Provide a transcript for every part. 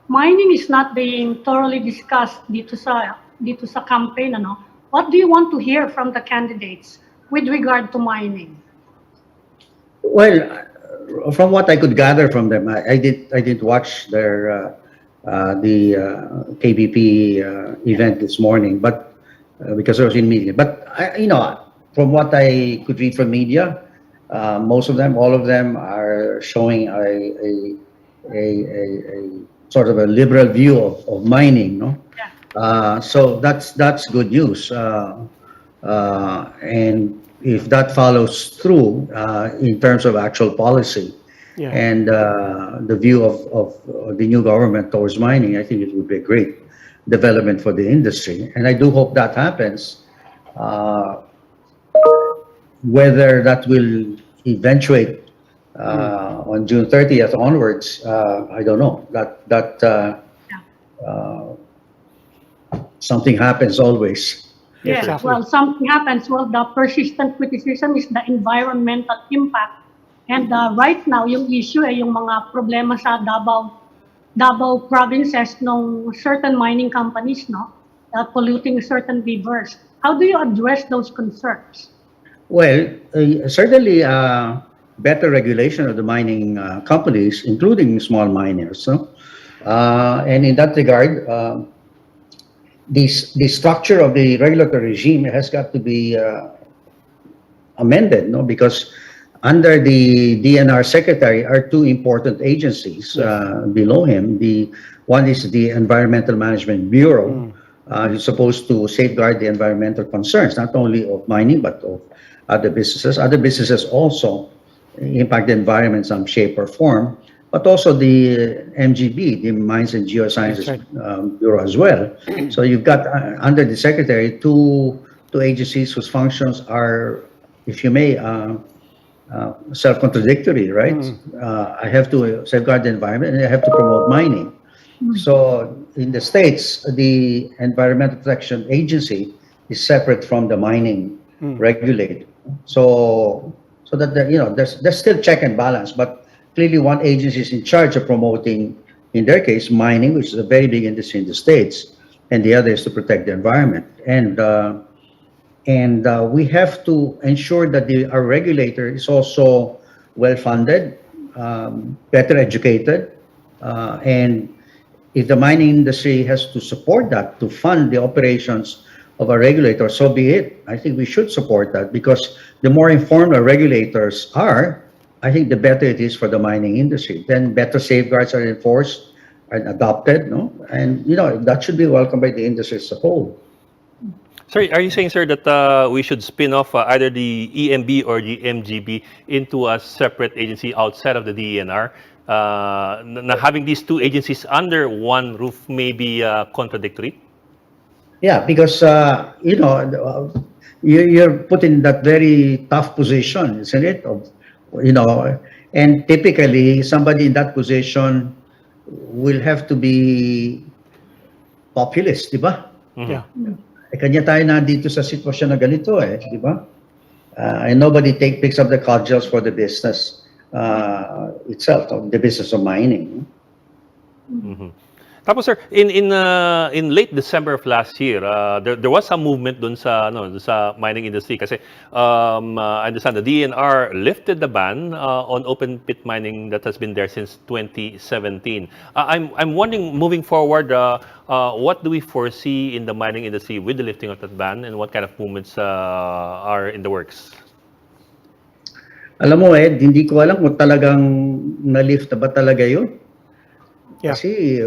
mining is not being thoroughly discussed dito sa campaign, ano? What do you want to hear from the candidates with regard to mining? Well, from what I could gather from them, I did watch their the KBP event this morning, but because I was in media. But from what I could read from media, most of them, all of them, are showing a sort of a liberal view of mining, no? So that's good news. And if that follows through in terms of actual policy and the view of the new government towards mining, I think it would be a great development for the industry. And I do hope that happens. Whether that will eventuate on June 30th onwards, I don't know. Something happens always. Yes, exactly. Well, something happens. Well, the persistent criticism is the environmental impact. And right now, yung issue ay yung mga problema sa Davao provinces ng certain mining companies, no? Polluting certain rivers. How do you address those concerns? Well, certainly better regulation of the mining companies, including small miners. No? And in that regard, the structure of the regulatory regime has got to be amended, no? Because under the DNR secretary are two important agencies below him. One is the Environmental Management Bureau, who's supposed to safeguard the environmental concerns, not only of mining, but of other businesses. Other businesses also impact the environment in some shape or form, but also the MGB, the Mines and Geosciences Bureau as well. So you've got under the secretary two agencies whose functions are, if you may, self-contradictory, right? I have to safeguard the environment and I have to promote mining. So in the States, the Environmental Protection Agency is separate from the mining regulator. So that there's still check and balance, but clearly one agency is in charge of promoting, in their case, mining, which is a very big industry in the States, and the other is to protect the environment. And we have to ensure that our regulator is also well-funded, better educated, and if the mining industry has to support that to fund the operations of a regulator, so be it. I think we should support that, because the more informed our regulators are, I think the better it is for the mining industry. Then better safeguards are enforced and adopted, no? And that should be welcomed by the industry as a whole. Sir, are you saying, sir, that we should spin off either the EMB or the MGB into a separate agency outside of the DENR? Having these two agencies under one roof may be contradictory? Yeah, because you're put in that very tough position, isn't it? And typically somebody in that position will have to be populist, di ba? Yeah. Kanya tayo nandito sa sitwasyon na ganito, di ba? And nobody picks up the cudgels for the business itself, the business of mining. Tapos, sir, in late December of last year, there was some movement dun sa mining industry kasi I understand the DNR lifted the ban on open pit mining that has been there since 2017. I'm wondering, moving forward, what do we foresee in the mining industry with the lifting of that ban, and what kind of movements are in the works? Alam mo, Ed, hindi ko alam kung talagang na-lift na ba talaga yun. Kasi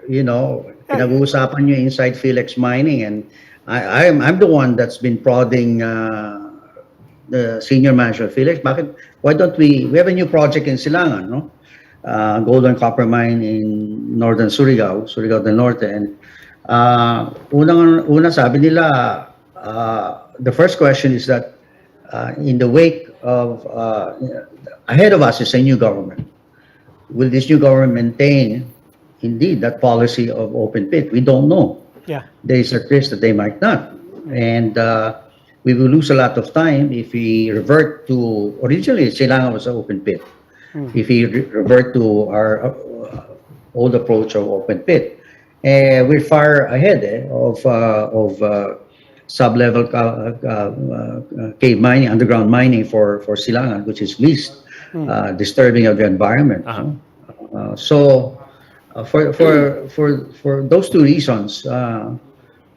pinag-uusapan nyo inside Philex Mining, and I'm the one that's been prodding the senior manager of Philex. Why don't we have a new project in Silangan, no? Gold and copper mine in northern Surigao del Norte. And una sabi nila, the first question is that in the wake of, ahead of us is a new government. Will this new government maintain indeed that policy of open pit? We don't know. There is a risk that they might not, and we will lose a lot of time if we revert to, originally Silangan was an open pit. If we revert to our old approach of open pit. We're far ahead of sub-level cave mining, underground mining for Silangan, which is least disturbing of the environment. For those two reasons,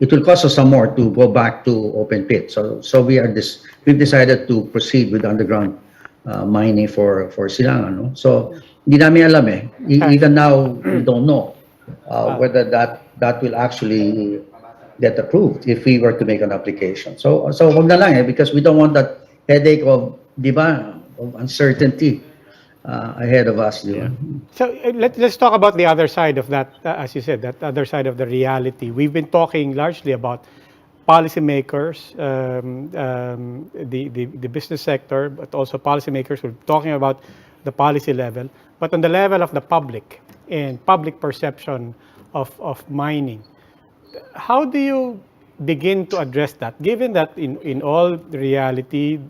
it will cost us some more to go back to open pit. So we've decided to proceed with underground mining for Silangan. No? So hindi namin alam even now we don't know whether that will actually get approved if we were to make an application. So wag na lang because we don't want that headache of, di ba, of uncertainty ahead of us. Di ba? So let's talk about the other side of that, as you said, that other side of the reality. We've been talking largely about policymakers, the business sector, but also policymakers. We're talking about the policy level, but on the level of the public and public perception of mining. How do you begin to address that, given that in all reality,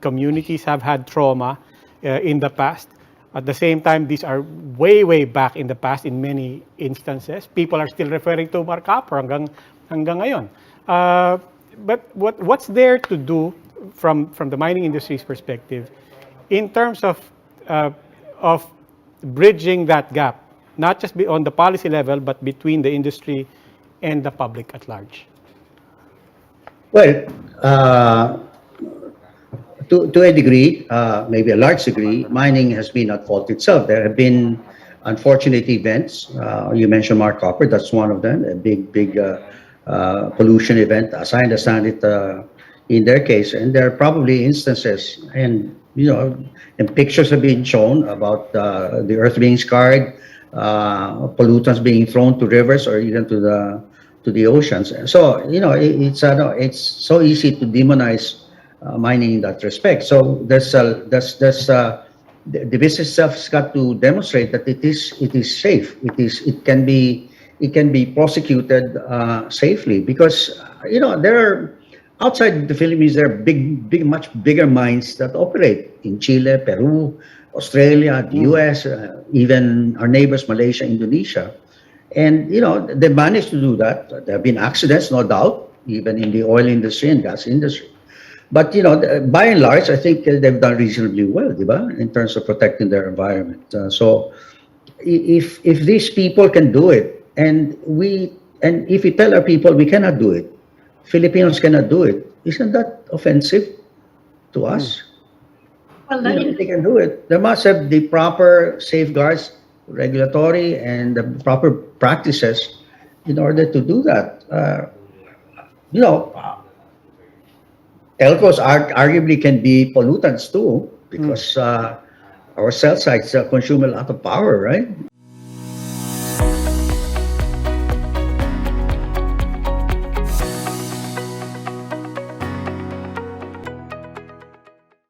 communities have had trauma in the past? At the same time, these are way back in the past in many instances. People are still referring to Marcapo hanggang ngayon. But what's there to do from the mining industry's perspective in terms of bridging that gap, not just on the policy level, but between the industry and the public at large? Well, to a degree, maybe a large degree, mining has been at fault itself. There have been unfortunate events. You mentioned Marcapo, that's one of them, a big pollution event, as I understand it, in their case. And there are probably instances, and and pictures have been shown about the earth being scarred, pollutants being thrown to rivers or even to the oceans. So it's so easy to demonize mining in that respect. So the business itself's got to demonstrate that it is safe. It can be prosecuted safely because there are outside the Philippines there are much bigger mines that operate in Chile, Peru, Australia, the US, even our neighbors Malaysia, Indonesia, and they managed to do that. There have been accidents, no doubt, even in the oil industry and gas industry. But by and large, I think they've done reasonably well, diba? In terms of protecting their environment. So if these people can do it, and if we tell our people we cannot do it, Filipinos cannot do it, isn't that offensive to us? Well, If they can do it, there must have the proper safeguards, regulatory, and the proper practices in order to do that. Telcos arguably can be pollutants too, because our cell sites consume a lot of power, right?